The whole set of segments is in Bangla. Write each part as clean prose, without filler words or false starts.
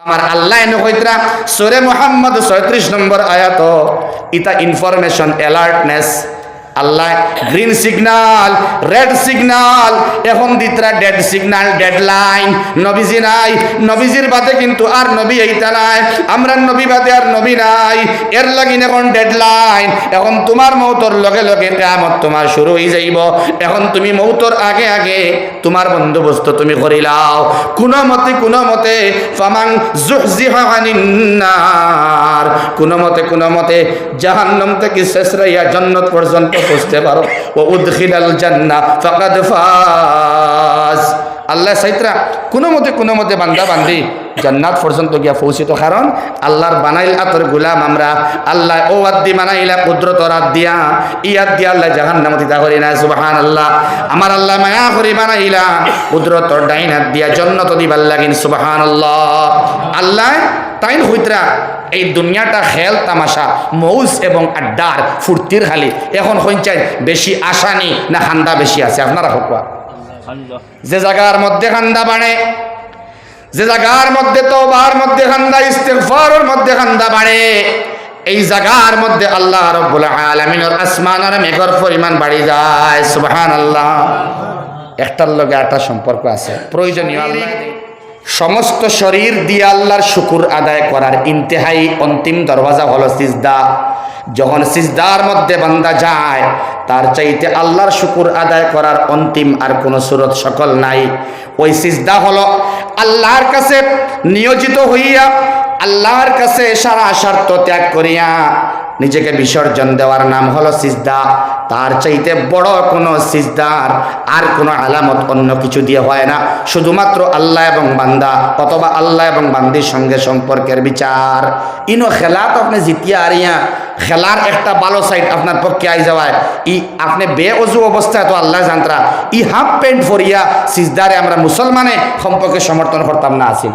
আমার আল্লাহ এনে কইতরা সূরা মুহাম্মদ 36 নম্বর আয়াত ইতা ইনফরমেশন অ্যালার্টনেস আল্লাহ গ্রিন সিগন্যাল রেড সিগন্যাল এখন দিতরা ডেড সিগন্যাল ডেডলাইন নবীজি নাই নবীজির বাদে কিন্তু আর নবী এইতা নাই আমরা নবী বাদে আর নবী নাই এর লাগিন এখন ডেডলাইন এখন তোমার মওতর লগে লগে কিয়ামত তোমার শুরু হই যাইব এখন তুমি মওতর আগে আগে তোমার বন্দোবস্ত তুমি করিলাও কোন মতে ফামান যুহজিহা আনিন নার কোন মতে জাহান্নাম থেকে শেষরাইয়া জান্নাত পর্যন্ত পৌঁছতে পারো ও উদখিলাল জান্নাহ ফাকাদ ফাজ আল্লাহ সাইত্রা কোন মতে বান্দা বান্দি জান্নাত পর্যন্ত গিয়া পৌঁছিত কারণ আল্লাহর বানাইল আতর গোলাম আমরা আল্লাহ ও আদি বানাইলা কুদরত রাত দিয়া ইয়াদ দিয়া আল্লাহ জাহান্নাম দিতা করি না সুবহানাল্লাহ আমার আল্লাহ মায়া করি বানাইলা কুদরত ডাইনাত দিয়া জান্নাত দিবার লাগিন সুবহানাল্লাহ আল্লাহ তাইন হইতরা এই দুনিয়াটা খেল তামাশা মৌজ এবং আড্ডার ফুর্তির খালি এখন হইচাই বেশি আসানি না খান্দা বেশি আছে আপনারা হকুয়া যে জায়গার মধ্যে খান্দা বাড়ে যে জায়গার মধ্যে তওবার মধ্যে খান্দা ইস্তিগফারের মধ্যে খান্দা বাড়ে এই জায়গার মধ্যে আল্লাহ রাব্বুল আলামিনের আসমানের মেঘর পরিমাণ বাড়ি যায় সুবহানাল্লাহ একটার লগে একটা সম্পর্ক আছে প্রয়োজনীয় আল্লাহ সমস্ত শরীর দিয়ে আল্লাহর শুকুর আদায় করার ইন্তেহাই অন্তিম দরওয়াজা হলো সিজদা যখন সিজদার মধ্যে বান্দা যায় তার চাইতে আল্লাহর শুকুর আদায় করার অন্তিম আর কোনো সুরত সকল নাই ওই সিজদা হলো আল্লাহর কাছে নিয়োজিত হইয়া আল্লাহর কাছে সারা স্বার্থ ত্যাগ করিয়া নিজেকে বিসর্জন দেওয়ার নাম হলো সিজদা তার চাইতে বড় কোনো সিজদার আর কোনো আলামত অন্য কিছু দিয়ে হয় না শুধুমাত্র আল্লাহ এবং বান্দা অথবা আল্লাহ এবং বান্দির সঙ্গে সম্পর্কের বিচার ইনো খেলা তো আপনি জিতিয়া আরিয়া খেলার একটা ভালো সাইড আপনার পক্ষে আই যাওয়ায় আপনি বেঅজু অবস্থায় তো আল্লাহ জানতরা হাফ প্যান্ট ফরিয়া সিজদারে আমরা মুসলমানে সম্পর্কে সমর্থন করতাম না আছি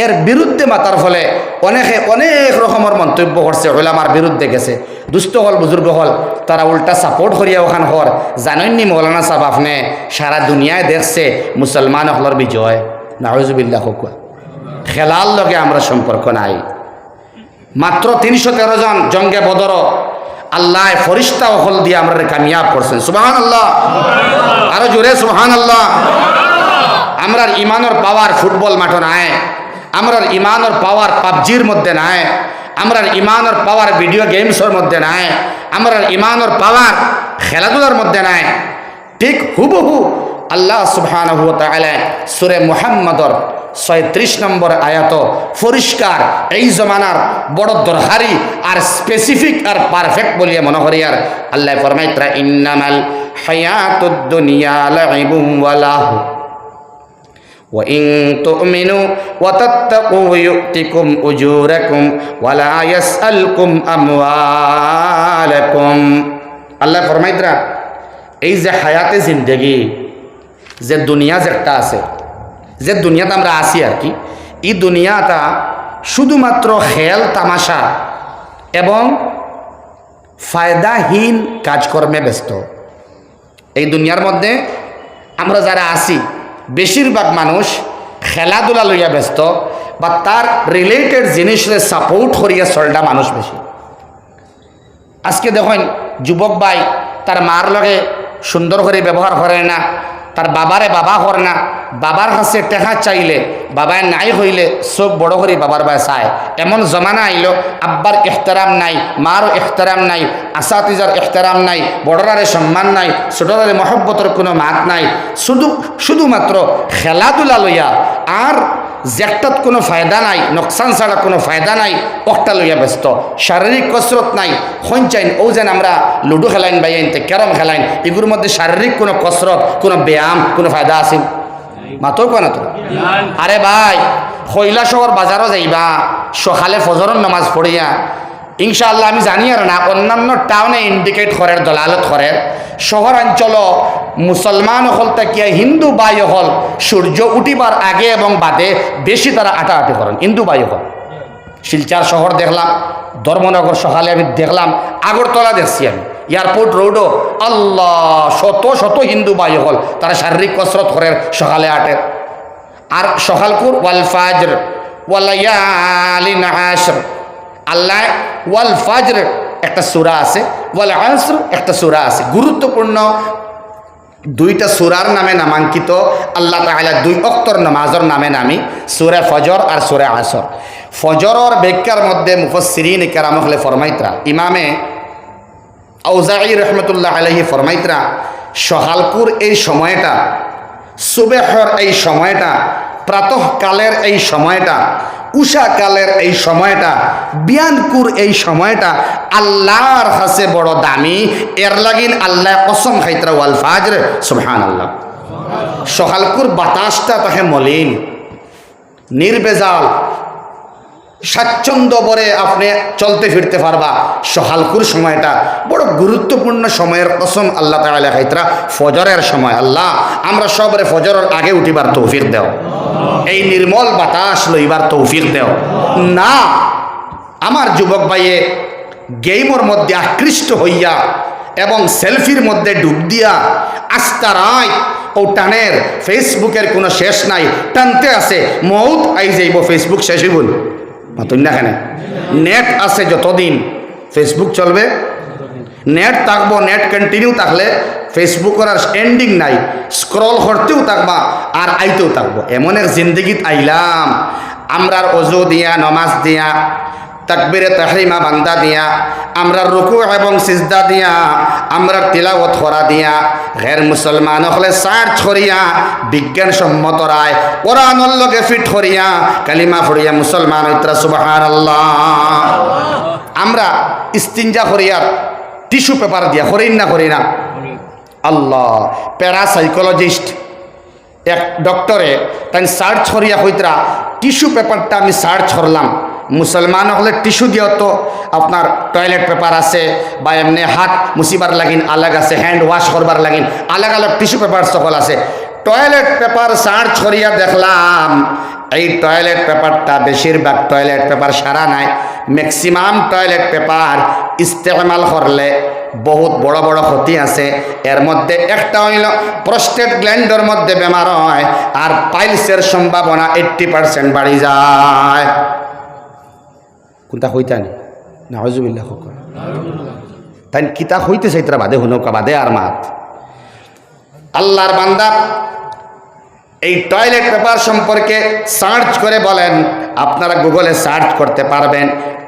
এর বিরুদ্ধে মাতার ফলে অনেকে অনেক রকমের মন্তব্য করছে ওলামার বিরুদ্ধে গেছে দুস্থ হল বুজুর্গ হল তারা উল্টা সাপোর্ট করিয়া ওখান হর জানেননি মৌলানা সাহেব আপনি সারা দুনিয়ায় দেখছে মুসলমান হলর বিজয় নাউজুবিল্লাহ হুকুয়া খেলার লগে আমরা সম্পর্ক নাই মাত্র 313 জন জঙ্গে বদর আল্লাহ ফরিস্তা হল দিয়ে আমরা কামিয়াব করছেন সুবহানাল্লাহ আরো জোরে সুবহানাল্লাহ আমরার ইমানের পাওয়ার ফুটবল মাঠ নাই আমরার ইমানের পাওয়ার পাবজির মধ্যে নাই আমরার ইমানের পাওয়ার ভিডিও গেমসের মধ্যে নাই আমরার ইমানের পাওয়ার খেলাধুলার মধ্যে নাই ঠিক হুবহু আল্লাহ সুবহানাহু ওয়া তাআলা সূরা মুহাম্মদর 36 নম্বর আয়াত পরিষ্কার এই জমানার বড় দরকারি আর স্পেসিফিক আর পারফেক্ট বলিয়া মনে করি আর আল্লাহ ফরমাইতরা ইন্নামাল হায়াতুদ দুনিয়া লাইবুন ওয়া লাহু وَإِن تُؤْمِنُوا وَتَتَّقُوا يُؤْتِكُمْ أُجُورَكُمْ وَلَا يَسْأَلْكُمْ أَمْوَالَكُمْ আল্লাহ ফরমাইতরা এই যে হায়াতে জিন্দেগি যে দুনিয়া যেটা আছে যে দুনিয়াতে আমরা আছি আর কি এই দুনিয়াটা শুধুমাত্র খেল তামাশা এবং ফায়দাহীন কাজকর্মে ব্যস্ত এই দুনিয়ার মধ্যে আমরা যারা আছি বেশিরভাগ মানুষ খেলাধুলা লইয়া ব্যস্ত বা তার রিলেটেড জিনিসের সাপোর্ট করিয়া চলটা মানুষ বেশি আজকে দেখেন যুবক ভাই তার মার লগে সুন্দর করে ব্যবহার করে না তার বাবারে বাবা করে না বাবার কাছে টেকা চাইলে বাবায় নাই হইলে চোখ বড় করে বাবার বাই চায় এমন জমানা আইল আব্বার এহতারাম নাই মারও এহতারাম নাই আসাতিজার এহতারাম নাই বড়রারে সম্মান নাই ছোটরারে মহব্বতের কোনো মাত নাই শুধুমাত্র খেলাধুলা লইয়া আর যেটাত কোনো ফায়দা নাই নোকসান ছাড়া কোনো ফায়দা নাই একটা লইয়া ব্যস্ত শারীরিক কসরত নাই হইনচাইন ও যেন আমরা লুডো খেলাইন বাইনতে ক্যারম খেলাইন এগুলোর মধ্যে শারীরিক কোনো কসরত কোনো ব্যায়াম কোনো ফায়দা আছে মাতো কোনা তো আরে ভাই কৈলা শহর বাজারও যাইবা সকালে ফজরের নামাজ পড়িয়া ইনশাআল্লাহ আমি জানি আর না অন্যান্য টাউনে ইন্ডিকেট করের দলালত করের শহরাঞ্চল মুসলমান হল তাকিয়া হিন্দু বাই হল সূর্য উঠিবার আগে এবং বাদে বেশি তারা আটাআটি করেন হিন্দু বাই হল শিলচার শহর দেখলাম ধর্মনগর সকালে আমি দেখলাম আগরতলা দেখছি আমি এয়ারপোর্ট রোডও আল্লাহ শত শত হিন্দু বাই হল তারা শারীরিক কসরত করেন সকালে আটে আর সকালকুর ওয়াল ফাজর ওয়ালায়ালিন আশর, আল্লাহ ওয়াল ফাজর একটা সূরা আছে, ওয়াল আসর একটা সূরা আছে। গুরুত্বপূর্ণ দুইটা সূরার নামে নামাঙ্কিত আল্লাহ তাআলা দুই অক্তর নামাজের নামে নামি, সূরা ফজর আর সূরা আসর। ফজরের ব্যাখ্যার মধ্যে মুফাসসিরিন কেরাম হলে ফরমাইতরা, ইমামে আউজাঈ রহমতুল্লাহ আলাইহি ফরমাইতরা, সকালকুর এই সময়টা, সুবহর এই সময়টা, প্রাতঃকালের এই সময়টা, উষাকালের এই সময়টা, বিয়ানকুর এই সময়টা আল্লাহর কাছে বড় দামি। এর লাগিন আল্লাহ কসম খাইতরা ওয়াল ফাজর, সুবহানাল্লাহ। সকালকুর বাতাসটা তাকে মলিন, নির্বেজাল, স্বাচ্ছন্দ্য বরে আপনি চলতে ফিরতে পারবা। সকালকুর সময়টা বড় গুরুত্বপূর্ণ সময়ের কসম আল্লাহ তাআলা খাইতরা ফজরের সময়। আল্লাহ আমরা সবরে ফজরের আগে উঠিবার তৌফিক দেও, এই নির্মল বাতাস লইবার তৌফিক দেও না। আমার যুবক ভাইয়ে গেমর মধ্যে আকৃষ্ট হইয়া এবং সেলফির মধ্যে ডুব দিয়া আস্তা রায় ও টানের, ফেসবুকের কোনো শেষ নাই, টানতে আছে মৌত আই যাইব, ফেসবুক শেষ হইব মাতুন না। কেন নেট আছে যতদিন ফেসবুক চলবে, নেট থাকবো, নেট কন্টিনিউ থাকলে ফেসবুকের আর এন্ডিং নাই, স্ক্রল করতেও থাকবা আর আইতেও থাকবো। এমন এক জিন্দগিত আইলাম আমরার অজু দিয়া, নমাজ দিয়া, তাকবীরে তাহরিমা বান্দা দিয়া, আমরা রুকু এবং সিজদা দিয়া, আমরা তিলাওয়াত করা দিয়া, গैर মুসলমান হলে সার্চ করিয়া বিজ্ঞানসম্মত রায় কোরআনের লগে ফিট করিয়া কালিমা পড়িয়া মুসলমান হইতরা সুবহানাল্লাহ। আমরা ইস্তিনজা করিয়া টিস্যু পেপার দিয়া করি না, করি না? আল্লাহ, প্যারাসাইকোলজিস্ট এক ডক্টরে তাই সার্চ করিয়া হইতরা টিস্যু পেপারটা আমি সার্চ করলাম। মুসলমান হলে টিস্যু দিয়েও তো আপনার টয়লেট পেপার আছে, বা এমনি হাত মুছিবার লাগিন আলাগ আছে, হ্যান্ড ওয়াশ করবার লাগিন আলাগ আলাগ টিস্যু পেপার সকল আছে। টয়লেট পেপার সার্চ করিয়া দেখলাম এই টয়লেট পেপারটা বেশিরভাগ টয়লেট পেপার সারা নাই, ম্যাক্সিমাম টয়লেট পেপার ইস্তেমাল করলে বহুত বড় বড় ক্ষতি আছে। এর মধ্যে একটা হইল প্রস্টেট গ্ল্যান্ডের মধ্যে বেমার হয়, আর পাইলসের সম্ভাবনা 80% বাড়ি যায়। কোনটা হইতানি নাউজুবিল্লাহ তাই কিতা হইতে চাইতরা বাদে হুনকা বাদে আর মাত। আল্লাহর বান্দা এই টয়লেট পেপার সম্পর্কে সার্চ করে বলেন, আপনারা গুগলে সার্চ করতে পারবেন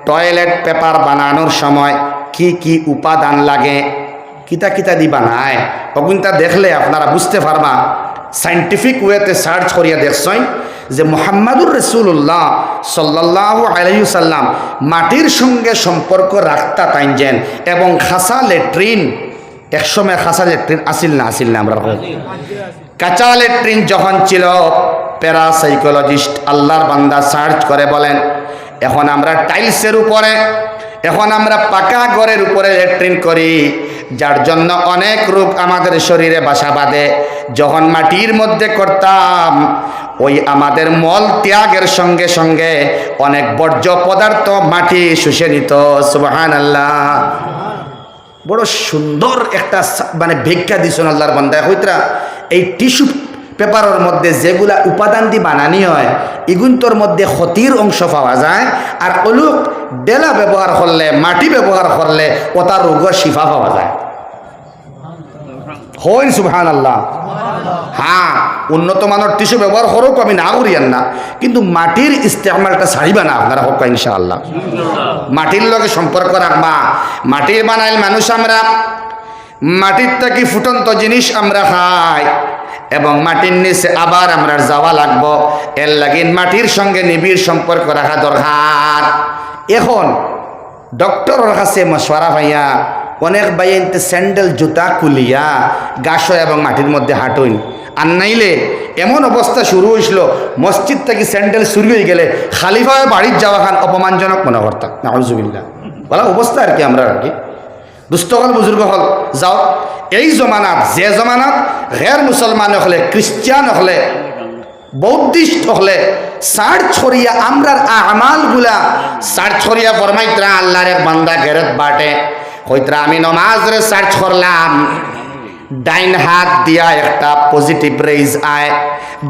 টয়লেট পেপার বানানোর সময় কি কি উপাদান লাগে, কিতা কিতা দি বানায়। অগুনটা দেখলে আপনারা বুঝতে পারবা। সাইন্টিফিক ওয়েতে সার্চ করিয়া দেখছই যে মুহাম্মাদুর রাসূলুল্লাহ সাল্লাল্লাহু আলাইহি সাল্লাম মাটির সঙ্গে সম্পর্ক রাখতা তাইনজেন, এবং খাসা ল্যাট্রিন, একসময় খাসা ল্যাট্রিন আসিল না, আসিল না? আমরা কাঁচা ল্যাট্রিন যখন ছিল, প্যারাসাইকোলজিস্ট আল্লাহর বান্দা সার্চ করে বলেন এখন আমরা টাইলসের উপরে, এখন আমরা পাকা ঘরের উপরে ল্যাট্রিন করি, যার জন্য অনেক রোগ আমাদের শরীরে বাসা বাঁধে। যখন মাটির মধ্যে করতাম, ওই আমাদের মল ত্যাগের সঙ্গে সঙ্গে অনেক বর্জ্য পদার্থ মাটি শুষে নিত। সুবহানাল্লাহ। বড় সুন্দর একটা মানে ভিক্ষা দিছেন আল্লাহর বান্দা হইতরা। এই টিস্যু পেপারের মধ্যে যেগুলা উপাদান দিয়ে বানানি হয়, এগুন্তর মধ্যে ক্ষতির অংশ পাওয়া যায়, আর অলুক ডেলা ব্যবহার করলে, মাটি ব্যবহার করলে ওটা রোগের শিফা পাওয়া যায়। হইন সুবহানাল্লাহ। হ্যাঁ, উন্নত মানের টিস্যু ব্যবহার করুক, আমি না করিয়ান না, কিন্তু মাটির ইস্তেমালটা ছাড়িবা না আপনারা হোক ইনশাআল্লাহ। মাটির লগে সম্পর্ক রাখবা। মাটির বানাইল মানুষ আমরা, মাটির থেকে ফুটন্ত জিনিস আমরা খাই, এবং মাটির নিচে আবার আমরা যাওয়া লাগবো। এর লাগিন মাটির সঙ্গে নিবিড় সম্পর্ক রাখা দরকার। এখন ডক্টরের কাছে মশওয়ারা ভাইয়া, অনেক ভাইয়াতে স্যান্ডেল জুতা খুলিয়া গাছ এবং মাটির মধ্যে হাঁটুন, আর নাইলে এমন অবস্থা শুরু হয়েছিল মসজিদ থেকে স্যান্ডেল শুরু হয়ে গেলে খালিফায় বাড়ির যাওয়া খান অপমানজনক মনে করতাম। নাউজুবিল্লাহ বলা অবস্থা আর কি। আমরা আর কি দুস্থকল বুজুর্গ হল যাও, এই জমানাত, যে জমানাত গैर মুসলমান হলে, খ্রিস্টান হলে, বৌদ্ধিস্ট হলে সার্চ ছড়িয়া আমরার আমালগুলা সার্চ ছড়িয়া ফরমাইতরা আল্লাহর এক বান্দা গেরত বাটে কইতরা আমি নমাজ রে সার্চ করলাম, ডাইন হাত দিয়া একটা পজিটিভ রেজ আয়,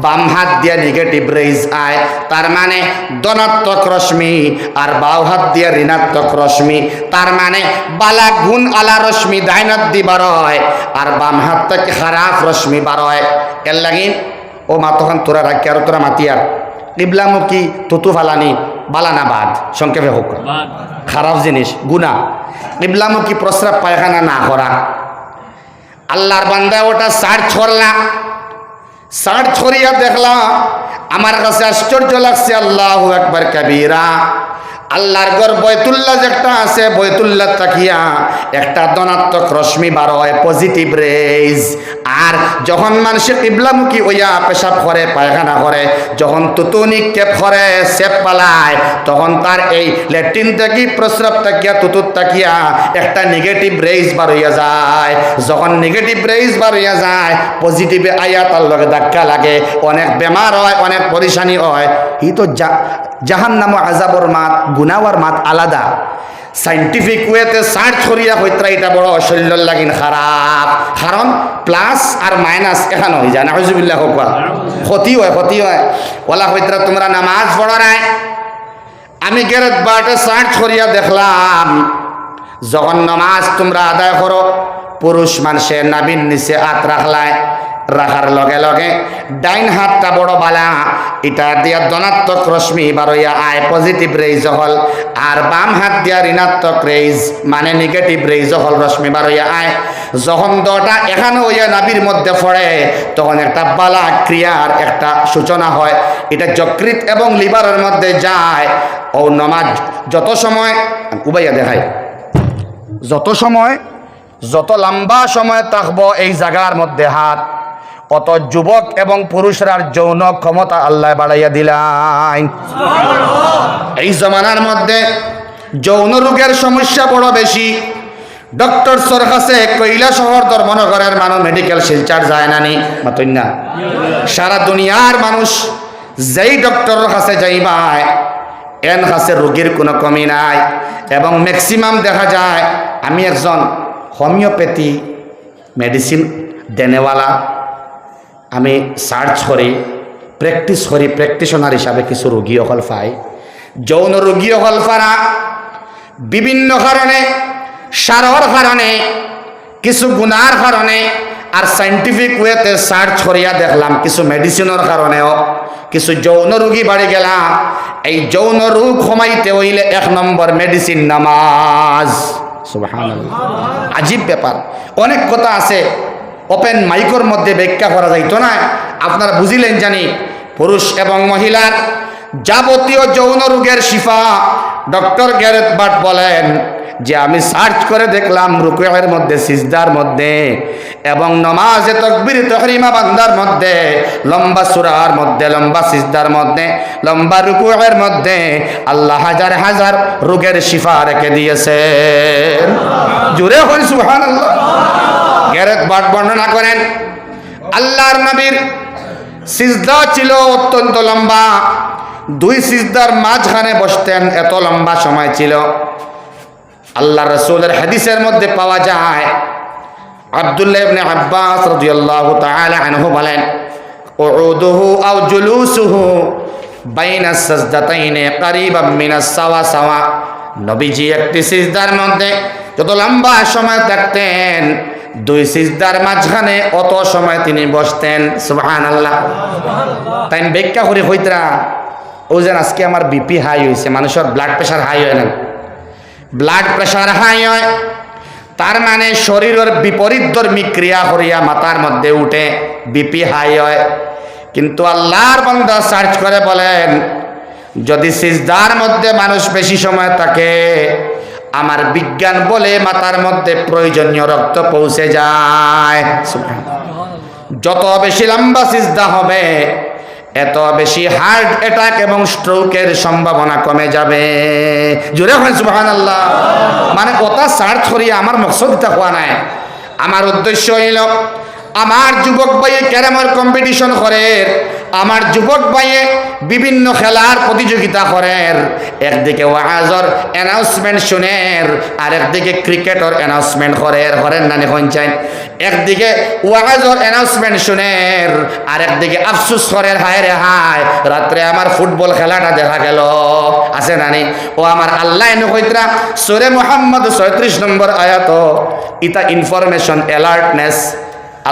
বাম হাত দিয়ে নেগেটিভ রেজ আয়, তার মানে ধনাত্মক রশ্মি, আর বাম হাত দিয়ে ঋণাত্মক রশ্মি, তার মানে বালা গুণ আলা রশ্মি ডাইনাত দি বার হয়, আর বাম হাত থেকে খারাপ রশ্মি বার হয়। এর লাগি ও মা তখন তোরা রাখি আর তোরা মাতিয়ার কিবলামুখী তুতু ফালানি বালানা বাদ, সংক্ষেপে হোক খারাপ জিনিস গুনাহ। কিবলামুখী প্রস্রাব পায়খানা না করা। আল্লাহর বান্দা ওটা সার্চ করলা, সার্চ করিয়া দেখলা, আমার কাছে আশ্চর্য লাগছে। আল্লাহু আকবার কাবীরা। আল্লাহর ঘর বয়তুল্লাহ যেটা আছে, বয়তুল্লাহ তাকিয়া একটা ধনাত্মক রশ্মি বার হয়, পজিটিভ রেজ। আর যখন মানুষে কিবলামুখী হইয়া পেশাব করে পায়খানা করে, যখন তুতু নিক্ষেপ করে সেপ পালায়, তখন তার এই ল্যাট্রিন থেকে প্রস্রাব তাকিয়া তুতুর তাকিয়া একটা নেগেটিভ রেজ বার হইয়া যায়। যখন নেগেটিভ রেজ বার হইয়া যায়, পজিটিভে আইয়া তার লগে ধাক্কা লাগে, অনেক বেমার হয়, অনেক পরেশানি হয়। ই তো জাহান্নাম আযাবর মাত গুনাওয়ার মাত আলাদা। সাইন্টিফিক ওয়েতে সার্চ করিয়া হইতরা এটা বড় শরীরের লাগিন খারাপ, কারণ প্লাস আর মাইনাস এখানে হয়ে যায় না। হুজুবিল্লাহ হোক, ক্ষতি হয়, ক্ষতি হয়। ওলা হইতরা তোমরা নামাজ পড়ো নাই, আমি গেরত বাটে সার্চ করিয়া দেখলাম, যখন নামাজ তোমরা আদায় করো, পুরুষ মানুষের নাবির নিচে হাত রাখলায়, রাখার লগে লগে ডাইন হাতটা বড় বালা, এটা দিয়া ধনাত্মক রশ্মি বারইয়া আয়, পজিটিভ রেজ হল, আর বাম হাত দিয়া ঋণাত্মক রেজ মানে নেগেটিভ রেজ হল, রশ্মি বারইয়া আয়। যখন দটা এখানে হইয়া নাবির মধ্যে পড়ে, তখন একটা বালা ক্রিয়ার একটা সূচনা হয়। এটা যকৃৎ এবং লিভারের মধ্যে যায়। ও নমাজ যত সময় উবাইয়া দেখায়, যত লম্বা সময় থাকবো এই জায়গার মধ্যে হাত, অত যুবক এবং পুরুষরার যৌন ক্ষমতা আল্লাহ বাড়াইয়া দিলেন। এই জমানার মধ্যে যৌন রোগের সমস্যা বড় বেশি। ডক্টর সরকাছে কৈলা শহর ধর্মনগরের মানুষ মেডিকেল শিলচার যায় না নি মাতই না। সারা দুনিয়ার মানুষ যেই ডক্টরের কাছে যাইবায়, এন কাছে রোগীর কোনো কমি নাই। এবং ম্যাক্সিমাম দেখা যায়, আমি একজন হোমিওপ্যাথি মেডিসিন দেনেওয়ালা, আমি সার্চ করি, প্র্যাকটিস করি, প্র্যাকটিশনার হিসাবে কিছু রোগী অকল পাই। যৌন রোগী অকল পারা বিভিন্ন কারণে, সারর কারণে, কিছু গুণার কারণে, আর সাইন্টিফিক ওয়েতে সার্চ করিয়া দেখলাম কিছু মেডিসিনের কারণেও কিছু যৌন রোগী বাড়ি গেলাম। এই যৌন রোগ কমাইতে হইলে 1 নম্বর মেডিসিন নামাজ। সুবহানাল্লাহ, আজীব ব্যাপার। অনেক কথা আছে ওপেন মাইকর মধ্যে ব্যাখ্যা করা যাইতো না, আপনারা বুঝিলেন জানি। পুরুষ এবং মহিলার যাবতীয় যৌন রোগের শিফা ডক্টর গ্যারেথ বাট বলেন যে আমি সার্চ করে দেখলাম রুকুয়ের মধ্যে, সিজদার মধ্যে এবং নমাজে তাকবীর তাহরিমা বান্দার মধ্যে, লম্বা সূরার মধ্যে, লম্বা সিজদার মধ্যে, লম্বা রুকুয়ের মধ্যে আল্লাহ হাজার হাজার রোগের শিফা রেখে দিয়েছেন। জোরে হই সুবহানাল্লাহ। গ্যারেথ বাট বর্ণনা করেন, আল্লাহর নবীর সিজদা ছিল অত্যন্ত লম্বা, 2 সিজদার মাঝখানে বসতেন, এত লম্বা সময় ছিল। আল্লাহ রাসূলের হাদিসের মধ্যে পাওয়া যায়, আব্দুল্লাহ ইবনে আব্বাস রাদিয়াল্লাহু তাআলা আনহু বলেন, উউদুহু আও জুলুসুহু বাইনা সাজদাতাইনি কারীবাম মিনাস সাওয়া সাওয়া। নবীজি একটি সিজদার মধ্যে যত লম্বা সময় থাকতেন, 2 সিজদার মাঝখানে অত সময় তিনি বসতেন। সুবহানাল্লাহ। তাই ব্যাখ্যা করে হইতরা ও যেন আজকে আমার বিপি হাই হয়েছে, মানুষের ব্লাড প্রেশার হাই হয় না, ব্লাড প্রেশার হাই হয় তার মানে শরীরের বিপরীত ধর্মী ক্রিয়া করিয়া মাথার মধ্যে উঠে বিপি হাই হয়। কিন্তু আল্লাহর বান্দা সার্চ করে বলেন, যদি সিজদার মধ্যে মানুষ বেশি সময় থাকে, আমার বিজ্ঞান বলে মাথার মধ্যে প্রয়োজনীয় রক্ত পৌঁছে যায়। যত বেশি লম্বা সিজদা হবে, এত বেশি হার্ট অ্যাটাক এবং স্ট্রোকের সম্ভাবনা কমে যাবে। জোরে হয় সুবহানাল্লাহ। মানে কথা সার্চ করি, আমার মকসদ এটা হওয়া নাই। আমার উদ্দেশ্য হইল আমার যুবক ভাইয়ে ক্যারামের কম্পিটিশন করে, আমার যুবক ভাইয়ে বিভিন্ন খেলার প্রতিযোগিতা করেন, একদিকে ওয়াজর অ্যানাউন্সমেন্ট শুনেন আর একদিকে ক্রিকেটর অ্যানাউন্সমেন্ট করেন না এখন চাই, একদিকে ওয়াজর অ্যানাউন্সমেন্ট শুনেন আর একদিকে আফসোস করেন, হায় রে হায় রাত্রে আমার ফুটবল খেলাটা দেখা গেল। আছে নানি? ও আমার আল্লাহ নকইতরা সূরা মুহাম্মদ 36 নম্বর আয়াত, ইতা ইনফরমেশন অ্যালার্টনেস।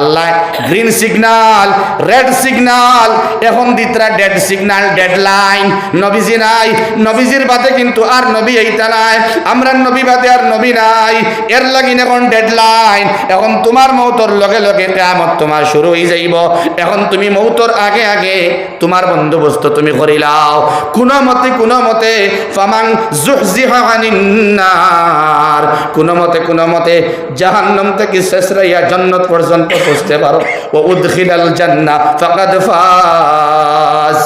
আল্লাহ গ্রিন সিগন্যাল, রেড সিগন্যাল, এখন দিতরা ডেড সিগন্যাল, ডেড লাইন। নবীজি নাই, নবীজির বাদে কিন্তু আর নবী এইটা নাই, আমরা নবী বাদে আর নবী নাই, এর লাগিন এখন ডেড লাইন। এখন তোমার মৌতর লগে লগে কিয়ামত তোমার শুরু হয়ে যাইব। এখন তুমি মৌতর আগে আগে তোমার বন্দোবস্ত তুমি করিলাও। কোনো মতে ফামান যুহজিহা আনিন নার, কোনো মতে জাহান্নাম থেকে শেষরাইয়া জান্নাত পর্যন্ত পৌঁছতে পারো। ও উদখিলাল জান্নাহ ফাকাদ ফাজ।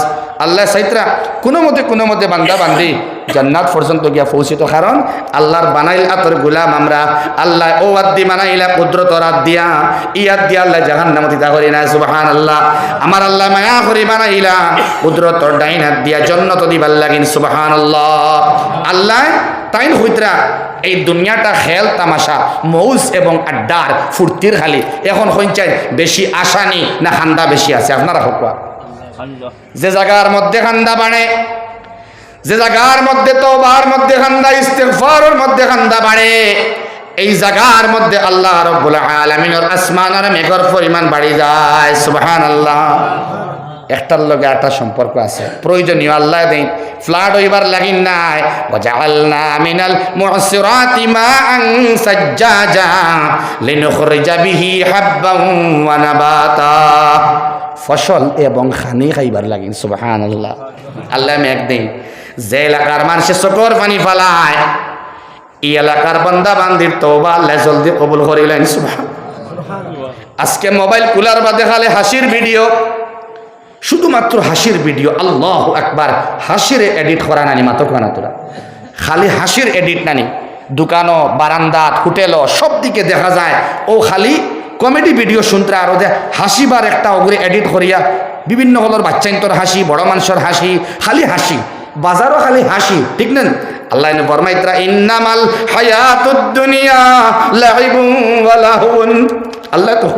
আল্লাহ সাইত্রা কোনো মতে বান্দা বান্দি জান্নাত পর্যন্ত গিয়া পৌঁছিত, কারণ আল্লাহর বানাইল আতর গুলাম আমরা। আল্লাহ ও আদি বানাইলা কুদরত রাত দিয়া, ইয়াদ দিয়া আল্লাহ জাহান্নাম দিতা করি না। সুবহানাল্লাহ। আমার আল্লাহ মায়া করি বানাইলা কুদরত ডাইন হাত দিয়া জান্নাত দিবার লাগিন। সুবহানাল্লাহ। আল্লাহ তাইন হইতরা এই দুনিয়াটা খেল তামাশা মৌজ এবং আড্ডার ফুর্তির খালি। এখন হইচাই বেশি আসানি না খান্দা বেশি আছে? আপনারা হকুয়া যে জায়গার মধ্যে খান্দা বাড়ে, যে জায়গার মধ্যে তওবার মধ্যে খান্দা, ইস্তিগফারের মধ্যে খান্দা বাড়ে, এই জায়গার মধ্যে আল্লাহ রাব্বুল আলামিনের আসমানের মেঘর পরিমাণ বাড়ি যায়। সুবহানাল্লাহ। একটার লগে একটা সম্পর্ক আছে, প্রয়োজনীয় আল্লাহ দেন ফ্লাড হইবার লাগিন নাই। ওয়াজআলনা মিনাল মুসিরাতি মাআন সাজ্জাজা লিনুখরিজা বিহি হাব্বান ওয়া নাবাতা, ফসল এবং খানি খাইবার লাগিন। সুবহানাল্লাহ। আল্লাহ মেঘ দেন, যে এলাকার মানুষের চোখের পানি ফালায়, এই এলাকার বান্দা বান্দির তওবা আল্লাহ জলদি কবুল করিলেন। সুবহানাল্লাহ। আজকে মোবাইল কুলার বা দেখালে হাসির ভিডিও, শুধুমাত্র হাসির ভিডিও। আল্লাহু আকবার। হাসির এডিট করা নানি মাতো কানা তোরা, খালি হাসির এডিট নানি। দোকানো, বারান্দাত, হোটেলও সব দিকে দেখা যায় ও খালি কমেডি ভিডিও শুনতে, আরো যে হাসিবার একটা ওগুলো এডিট করিয়া বিভিন্ন হলোর বাচ্চাইন্তর হাসি, বড় মানুষের হাসি, খালি হাসি, বাজারও খালি হাসি। ঠিক না? আল্লাহ ফরমাইতরা ইন্নামাল হায়াতুদ দুনিয়া লাইবুন ওয়া লাহউন। আল্লাহ তো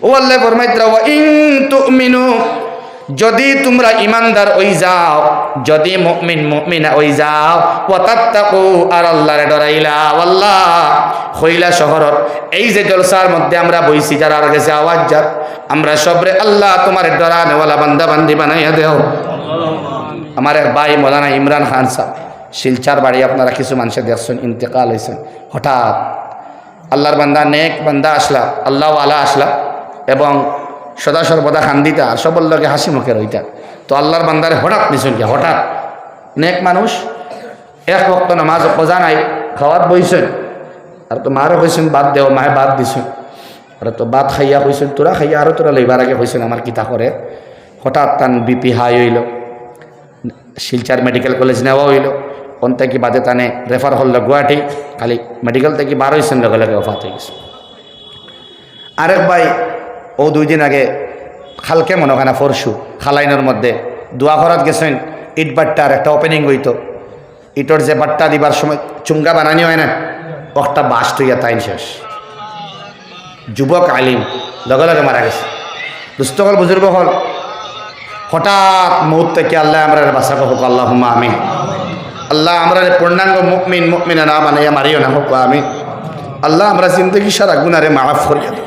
ও আল্লাহ ফরমাইতরা ওয়া ইন তুমিনু, যদি তোমরা ইমানদার ওই যাও, যদি মুমিনা ওই যাও, ওয়াতাত্তাকু আর আল্লাহরে ডরাইলা, আল্লাহ হইলা শহরত এই যে জলসার মধ্যে আমরা বইছি, যারা আর গেছে আওয়াজ যার, আমরা সবরে আল্লাহ তোমার ডরানেওয়ালা বান্দা বান্দি বানাইয়া দেও। আমার এক ভাই মৌলানা ইমরান খান সাহেব, শিলচার বাড়ি, আপনারা কিছু মানুষের দেখছেন ইন্তেকাল হয়েছেন। হঠাৎ আল্লাহর বান্দা, নেক বান্দা আসলা, আল্লাহ আলা আসলা এবং সদা সর্বদা খান্দিতা, সবর লগে হাসি মুখের ওইটা। তো আল্লাহর বান্দারে হঠাৎ নিশুন গিয়া, হঠাৎ নেক মানুষ, এক বক্ত নামাজ খোঁজা নাই, খাওয়াত বইছেন, আর তো মারও কইছেন বাদ দেও, মায়ে বাদ দিছেন, আর তো বাদ খাইয়া কইছেন তোরা খাইয়া, আরও তোরা লইবার আগে কইছেন আমার কিতা করে। হঠাৎ তান বিপি হাই হইল, শিলচার মেডিকেল কলেজ নেওয়া হইল, কোন থেকে বাদে তানে রেফার হল গুয়াহাটি, খালি মেডিকেল থেকে বার হয়েছেন, লগে লগে ওফাত হয়ে গেছে। আরেক ভাই ও 2 দিন আগে খালকে মনে হয় না ফরসু খালাইনের মধ্যে দোয়া করাত গেছেন, ইট বাট্টার একটা ওপেনিং হইতো, ইটর যে বাট্টা দিবার সময় চুঙ্গা বানানি হয় না, একটা বাস্ট হইয়া তাইন শেষ। যুবক আলিম লগে লগে মারা গেছে। দুস্থ হল, বুজুর্গ হল, হঠাৎ মৌত থেকে আল্লাহ আমরা বাসা হোক, আল্লাহুম্মা আমিন। আল্লাহ আমরা পূর্ণাঙ্গ মুমিনা না বানাইয়া মারিও না হোক, আমিন। আল্লাহ আমরা জিন্দগি সারা গুনারে মাফ করিয়া দেও।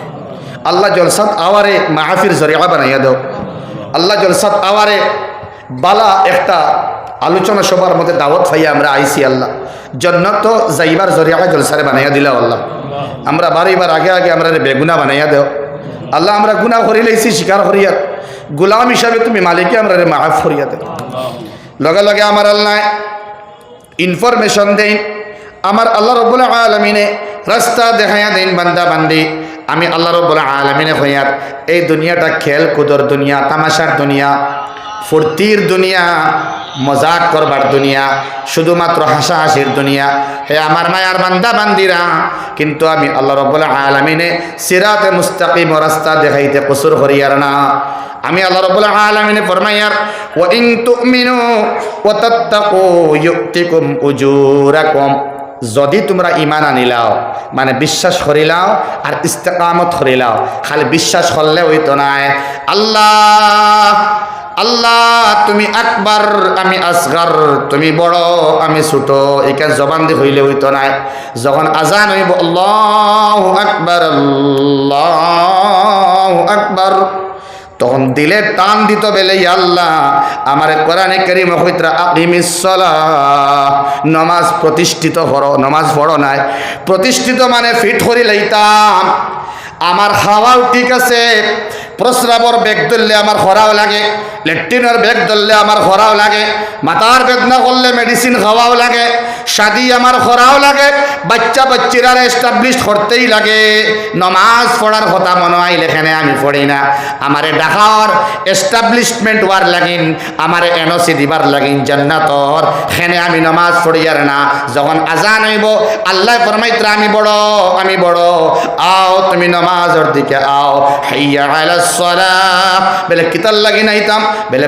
আল্লাহ জলসাত আওয়ারে মাহফির জরিয়া বানাইয়া দেও। আল্লাহ জলসাত আওয়ারে বালা একটা আলোচনা সবার মধ্যে দাওয়াত পাইয়া আমরা আইসি, আল্লাহ জন্নত যাইবার জরিয়া জলসারে বানাইয়া দিলাও। আল্লাহ আমরা বারবার আগে আগে আমরা বেগুনা বানাইয়া দেও। আল্লাহ আমরা গুনাহ করি লাইছি, স্বীকার করিয়া গোলাম হিসাবে তুমি মালিকে আমরা মাফ করিয়া দেও। লগে লগে আমার আল্লাহ ইনফরমেশন দেন, আমার আল্লাহ রাব্বুল আলামিনে রাস্তা দেখাইয়া দেন বান্দা বান্দি। আমি আল্লাহ রাব্বুল আলামিনে হইয়ার এই দুনিয়াটা খেল কুদর দুনিয়া, তামাশার দুনিয়া, ফুর্তির দুনিয়া, মজাক করবার দুনিয়া, শুধুমাত্র হাসাহাসির দুনিয়া। হে আমার মায়ার বান্দা বান্দিরা, কিন্তু আমি আল্লাহ রাব্বুল আলামিনে সিরাতে মুস্তাকিম রাস্তা দেখাইতে কসুর করিয়ার না। আমি আল্লাহ রাব্বুল আলামিনে ফরমাইয়ার, ওয়া ইন তুমিনু ওয়া তাত্তাকু ইউতিকুম উজুরাকুম, যদি তোমরা ইমান আনিলাও মানে বিশ্বাস করিলাও আর ইস্তেকামত করিলাও, খালি বিশ্বাস করলে হইতো না। আল্লাহ আল্লাহ তুমি আকবার আমি আসগার, তুমি বড় আমি ছোট, একা জবান দিয়ে হইলে হইতো না। যখন আজান হইব আল্লাহু আকবার আল্লাহু আকবার, তখন দিলে টান দিত বেলে আল্লাহ আমার কোরআনে কারীম হইতরা আকিমিস সালাহ, নামাজ প্রতিষ্ঠিত করো। নামাজ পড়ো নাই, প্রতিষ্ঠিত মানে ফিট করি লইতাম। আমার খাওয়াও ঠিক আছে, প্রস্রাবর বেগ ধরলে আমার খরাও লাগে, ল্যাট্রিনের বেগ ধরলে আমার খরাও লাগে, মাথার বেদনা করলে মেডিসিন খাওয়াও লাগে, শাদি আমার খরাও লাগে, বাচ্চা বাচ্চিরা এস্টাবলিশ করতেই লাগে। নমাজ পড়ার কথা মনে হয় এখানে আমি পড়ি না। আমারে ডাকার এস্টাবলিশমেন্ট হওয়ার লাগিন, আমারে এনওসি দিবার লাগিন জান্নাতর, সেনে আমি নমাজ পড়ি আর না। যখন আজান হইব আল্লাহ ফরমাইতরা আমি বড় আমি বড়, আও তুমি নমাজের দিকে আও। হাইয়া আলাস সালাহ বলে কিতাল লাগি নাইতাম, বলে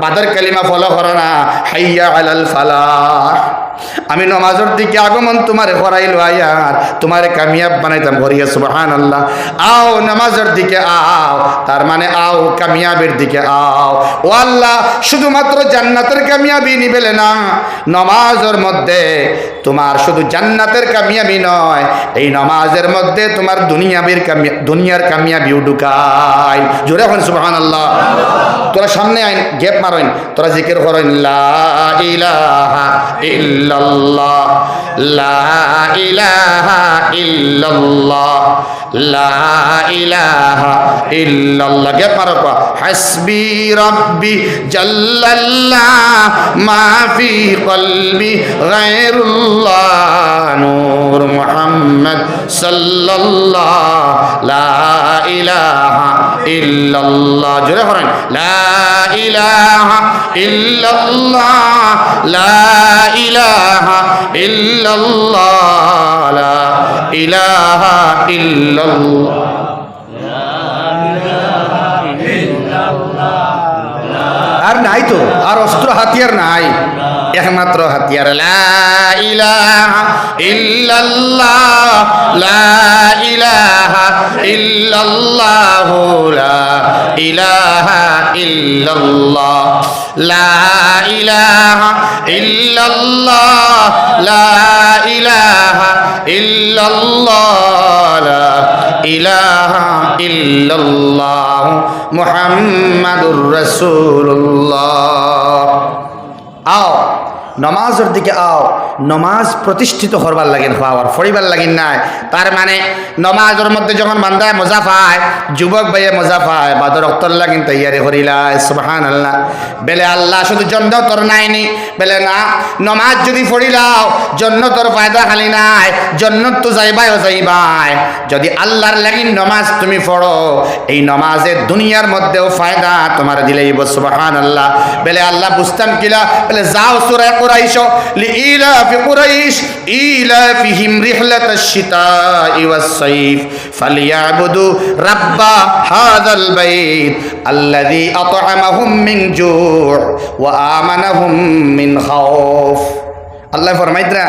বাদর কালিমা ফলো করো না, হাইয়া আলাল ফালাহ। আমি নমাজের দিকে আগমন তোমারে করাইল আয়ার, তোমারে কামিয়াব বানাইতাম করিয়া সুবহানাল্লাহ। আও নামাজের দিকে আও, তার মানে আও কামিয়াবের দিকে আও। ও আল্লাহ শুধুমাত্র জান্নাতের কামিয়াবি নিবেলে না, নমাজের মধ্যে তোমার শুধু জান্নাতের কামিয়াবি নয়, এই নমাজের মধ্যে তোমার দুনিয়ার কামিয়াবিও ঢুকায়। জোরে এখন সুবহানাল্লাহ। তোরা সামনে আইন, গ্যাপ মারইন, তোরা জিকির করেন লা ইলাহা ইল্লাল্লাহ লা ইলাহা ইল্লাল্লাহ লা ইলাহা ইল্লাল্লাহ। গ্যাপ মারো, হাসবি রাব্বি জাল্লাল্লাহ মা ফি কলবি গায়রুল্লাহ নূর মুহাম্মদ সাল্লাল্লাহ লা ইলাহা ইল্লাল্লাহ। জোরে করেন লা ইলাহা ইল্লাল্লাহ লা ইলাহা ইল্লাল্লাহ লা ইলাহা ইল্লাল্লাহ। আর নাই তো, আর অস্ত্র হাতিয়ার নাই, একমাত্র হাতিয়ার লা ইলাহা ইল্লাল্লাহ লা ইলাহা ইল্লাল্লাহ লা ইলাহা ইল্লাল্লাহ লা ইলাহা ইল্লাল্লাহ লা ইলাহা ইল্লাল্লাহ লা ইলাহা ইল্লাল্লাহ মুহাম্মাদুর রাসূলুল্লাহ। আও নমাজের দিকে আও, নমাজ প্রতিষ্ঠিত করবার লাগেন, হওয়ার ফরিবার লাগেন নাই। তার মানে নমাজের মধ্যে যখন বান্দায় মজা পায়, যুবক ভাইয়ে মজা পায়, বাদর অক্তর লাগিন তৈয়ারি করিলাই সুবহানাল্লাহ। বেলে আল্লাহ শুধু জন্নতর নাইনি, বেলে না নমাজ যদি ফরিলাও জন্নতর ফায়দা খালি নাই, জন্নত তো যাইবাই ও যাইবাই। যদি আল্লাহর লাগিন নমাজ তুমি পড়ো, এই নমাজের দুনিয়ার মধ্যেও ফায়দা তোমার দিলেই সুবহানাল্লাহ। বেলে আল্লাহ বুঝতাম কিলা, বেলে যাও সূরা কুরাইশ লিইলাফি কুরাইশ ইলাফিহিম রিহলাতাশ শিতাই ওয়াস সাইফ ফালিয়াবুদু রাব্বা হাযাল বাইত আল্লাযী আত'আমাহুম মিন জু' ওয়া আমানাহুম মিন খাউফ। আল্লাহ ফরমাইতরা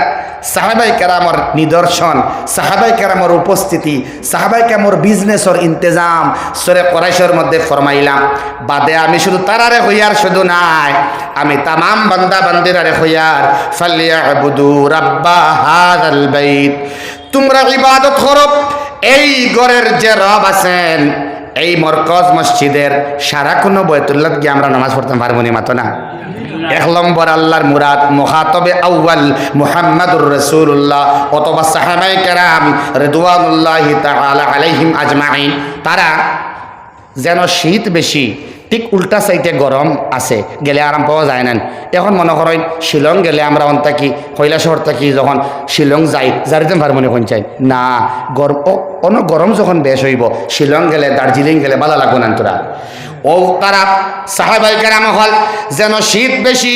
সাহাবাই কেরামর নিদর্শন, সাহাবাই কেরামর উপস্থিতি, সাহাবাই কেরামর বিজনেসর ইন্তজাম সূরা কুরাইশের মধ্যে ফরমাইলাম। বাদে আমি শুধু তারারে হইয়ার শুধু নাই, আমি তামাম বান্দা বান্দিরারে হইয়ার ফালিয়াবুদু রাব্বা হাযাল বাইত। তোমরা ইবাদত করো এই ঘরের যে রব আছেন, এই মরকজ মসজিদের সারাক্ষণ বয়তুল্লাহ গিয়ে আমরা নামাজ পড়তে পারবো নি মাত্র না। এক নম্বর আল্লাহর মুরাদ মুখাতবে আউয়াল মুহাম্মাদুর রাসূলুল্লাহ অথবা সাহাবায়ে কেরাম রিদওয়ানুল্লাহি তাআলা আলাইহিম আজমাইন। তারা যেন শীত বেশি, ঠিক উল্টা সাইডে গরম আছে, গেলে আরাম পাওয়া যায় না। এখন মনে করেন শিলং গেলে আমরা অন্তাকি কৈলাসহর থাকি যখন শিলং যাই যারিতে পারমনি কোন চাই না, গরম অন্য গরম যখন বেশ হইব শিলং গেলে দার্জিলিং গেলে ভালো লাগবো না তোরা। ও তারা সাহাবায়ে কেরাম হল যেন শীত বেশি,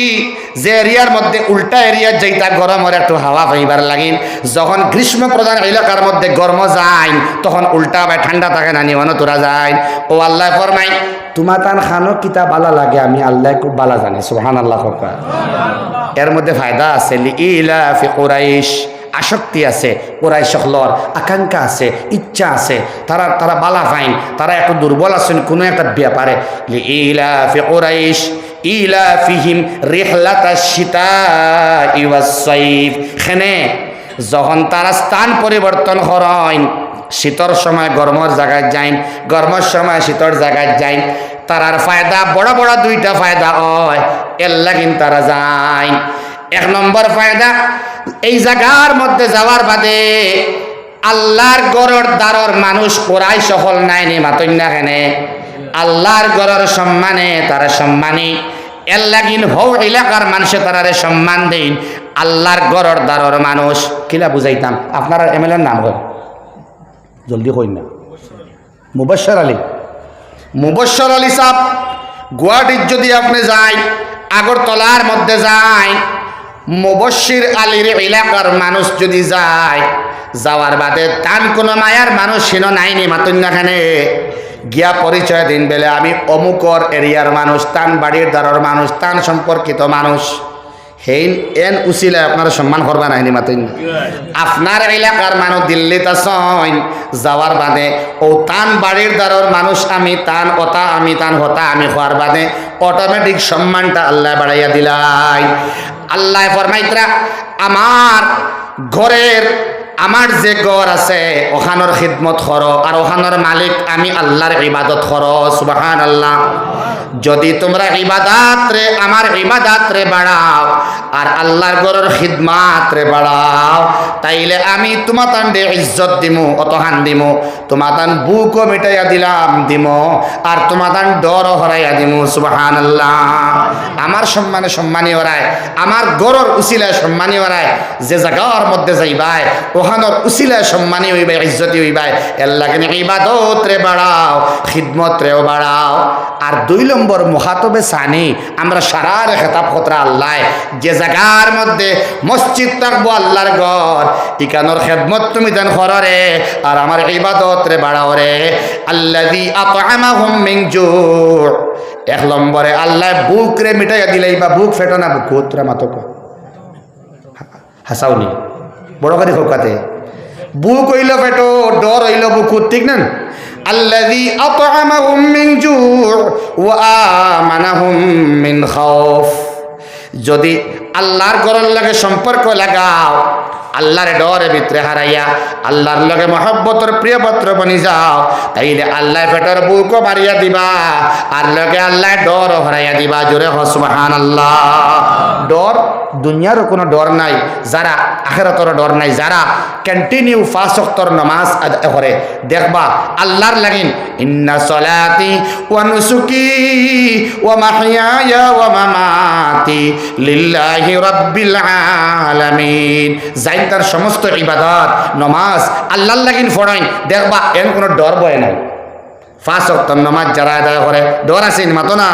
যে এরিয়ার মধ্যে উল্টা এরিয়ার যেটা গরমের একটু হাওয়া পাইবার লাগিন, যখন গ্রীষ্ম প্রধান এলাকার মধ্যে গরম যায় তখন উল্টা বা ঠান্ডা থাকে না নিওয়ানো তোরা যায়। ও আল্লাহ ফরমাই তোমার তান খানো কিতা বালা লাগে আমি আল্লাহ খুব বালা জানি। সুবহানাল্লাহ। এর মধ্যে ফায়দা আছে, লিইলাফি কুরাইশ, আসক্তি আছে, কুরাইশ সকলর আকাঙ্ক্ষা আছে, ইচ্ছা আছে, তারা বালা ফাইন, তারা একটু দুর্বল আছেন কোনো একটা ব্যাপারে। লিইলাফি কুরাইশ ইলাফিহিম রিহলাতাশ শিতাই ওয়াস সাইফ, খেনে যখন তারা স্থান পরিবর্তন করেন, শীতর সময় গরমের জায়গায় যাইন, গরমের সময় শীতর জায়গায় যাইন, তারার ফায়দা বড় বড় দুইটা ফায়দা হয়, এর লাগিন তারা যায়। এক নম্বর ফায়দা, এই জায়গার মধ্যে যাওয়ার বাদে আল্লাহর গড়র দ্বারর মানুষ কোরাই সফল নাই নি মাতই না কেনে আল্লাহর গড়র সম্মানে তারা সম্মানী, এর লাগিন হৌ এলাকার মানুষে তারারে সম্মান দিন। আল্লাহর গড়র দ্বারর মানুষ কিলা বুঝাইতাম, আপনার এমএলএর নাম হয় জলদি কই না, মুবাশশর আলী। মুবাশশর আলী সাহেব গুয়াহাটির যদি আপনি যাই, আগরতলার মধ্যে যাই, মুবাশশির আলীর এলাকার মানুষ যদি যায়, যাওয়ার বাদে তান কোনো মায়ার মানুষ ছিল নাইনি মাতুন্যাখানে গিয়া পরিচয় দিন বেলে আমি অমুকর এরিয়ার মানুষ, তান বাড়ির দ্বারর মানুষ, তান সম্পর্কিত মানুষ। হেইন এন উচিলে আপনারা সম্মান করবা নাইনি মাতুন। আপনার এলাকার মানুষ দিল্লিতে আসেন, যাওয়ার বাদে ও তান বাড়ির দ্বারর মানুষ আমি তান ওতা আমি তান হতা আমি হওয়ার বাদে অটোমেটিক সম্মানটা আল্লাহ বাড়াইয়া দিলাই। আল্লাহ ফরমাইতরা আমার ঘরের আমার যে ঘর আছে ওখানোর খিদমত করো, আর ওখানোর মালিক আমি আল্লাহর ইবাদত করো। সুবহানাল্লাহ। যদি তোমরা ইবাদত রে আমার ইবাদত রে বাড়াও আর আল্লাহর ঘরের খিদমত রে বাড়াও, তাইলে আমি তোমাতান দে ইজ্জত দিমু, অতহান দিমু, তোমাতান বুকও মিটাইয়া দিলাম দিমু, আর তোমাতান ডরও হরাইয়া দিমু। সুবহানাল্লাহ। আমার সম্মানে সম্মানী হরায়, আমার ঘরের উসিলায় সম্মানী হরায়, যে জায়গার মধ্যে যাইবাই ওখানোর উসিলায় সম্মানী হইবাই, ইজ্জতি হইবাই, এর লাগে ইবাদত রে বাড়াও, খিদমত রেও বাড়াও। আর 2 নম্বর মুখাতবে সানি, আমরা সারার খেতাব খতরা আল্লাহ যে জায়গার মধ্যে মসজিদ থাকবো আল্লাহর ঘর, ইকানোর খেদমত তুমি দেন কররে আর আমার ইবাদত রে বাড়াও রে। আল্লাযী আত'আমাহুম মিন জু', 1 নম্বরে আল্লাহ বুক রে মিটাইয়া দিলেই বা বুক ফেটো না, বুক তোরা মাতক হাসাওনি বড় করে খোকাতে বুক হইল ফেটো, ডর হইল বুকুত, ঠিক না? আল্লাযী আত'আমাহুম মিন জু' ওয়া আমানাহুম মিন খাউফ। যদি আল্লাহর ঘরের লগে সম্পর্ক লাগাও, আল্লাহর ডরে ভিতরে হারাইয়া আল্লাহর লগে মহব্বতের প্রিয় পত্র বনি যাও, তাইলে আল্লাহ পেটের বুকও মারিয়া দিবা আর লগে আল্লাহ ডর হারাইয়া দিবা। জোরে হ সুবহানাল্লাহ। ডর দুনিয়ারও কোনো ডর নাই, যারা আখিরাতের ডর নাই, যারা কন্টিনিউ 5 ওয়াক্তের নামাজ আদায় করে, দেখবা আল্লাহর লাগিন ইন্না সলাতি ওয়া নুসুকি ওয়া মাহইয়ায়া ওয়া মামাতি লিল্লাহি রাব্বিল আলামিন। তার সমস্ত ইবাদত নামাজ আল্লাহর লাগিন ফড়াই, দেখবা এর কোনো ডর ভয় নাই। 5 ওয়াক্তের নামাজ যারা আদায় করে, ডর আছে মাতো না?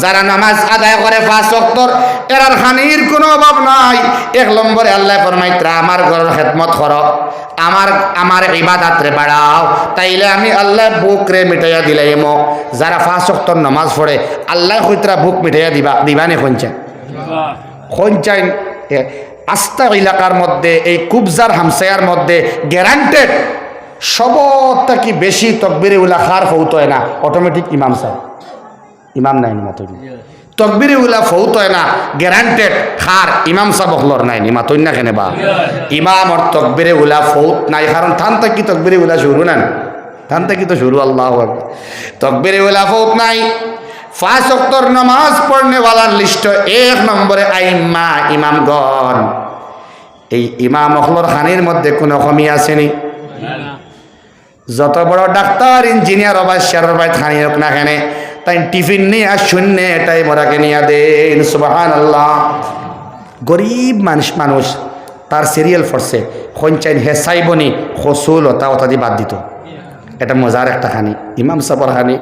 যারা নামাজ আদায় করে 5 ওয়াক্তের, এরার হানির কোনো অভাব নাই। 1 নম্বরে আল্লাহ ফরমাইতরা আমার ঘরের খেদমত করো, আমার ইবাদত রে বাড়াও, তাইলে আমি আল্লাহ বুক রে মিটাইয়া দিলাইম। যারা 5 ওয়াক্তের নামাজ পড়ে আল্লাহ কইতরা বুক মিটাইয়া দিবানে খঞ্চাইন আস্তা এলাকার মধ্যে, এই কুবজার হামসায়ার মধ্যে গ্যারান্টেড সবটা কি বেশি তকবিরে উলা খার ফৌত হয় না, অটোমেটিক ইমাম সাহেব ইমাম নাই মাতই তকবিরে উলা ফৌত হয় না, গ্যারান্টেড খার ইমাম সাহেব হলর নাই মাতই না কেনে বা ইমাম আর তকবিরে উলা ফৌত নাই, কারণ থান কি তকবিরে উলা শুরু না, থান কি তো শুরু আল্লাহু আকবার, তকবিরে উলা ফৌত নাই। 5 ওয়াক্তের নামাজ পড়নে ওয়ালার লিস্ট 1 নম্বরে আইম্মা, ইমামগণ। এই ইমাম হলর খানির মধ্যে কোনো কমি আসেনি? যত বড় ডাক্তার ইঞ্জিনিয়ার অবশ্যের ভাই খানি হোক না কেনে, তাই টিফিন নিয়ে আর শূন্য এটাই মরাকে নিয়ে দেন। সুবহানাল্লাহ। গরিব মানুষ তার সিরিয়াল ফরসে খঞ্চাইন হেসাইবনি হসুল ওতা ওতা দিয়ে বাদ দিত। এটা মজার একটা খানি ইমাম সাবর খানি।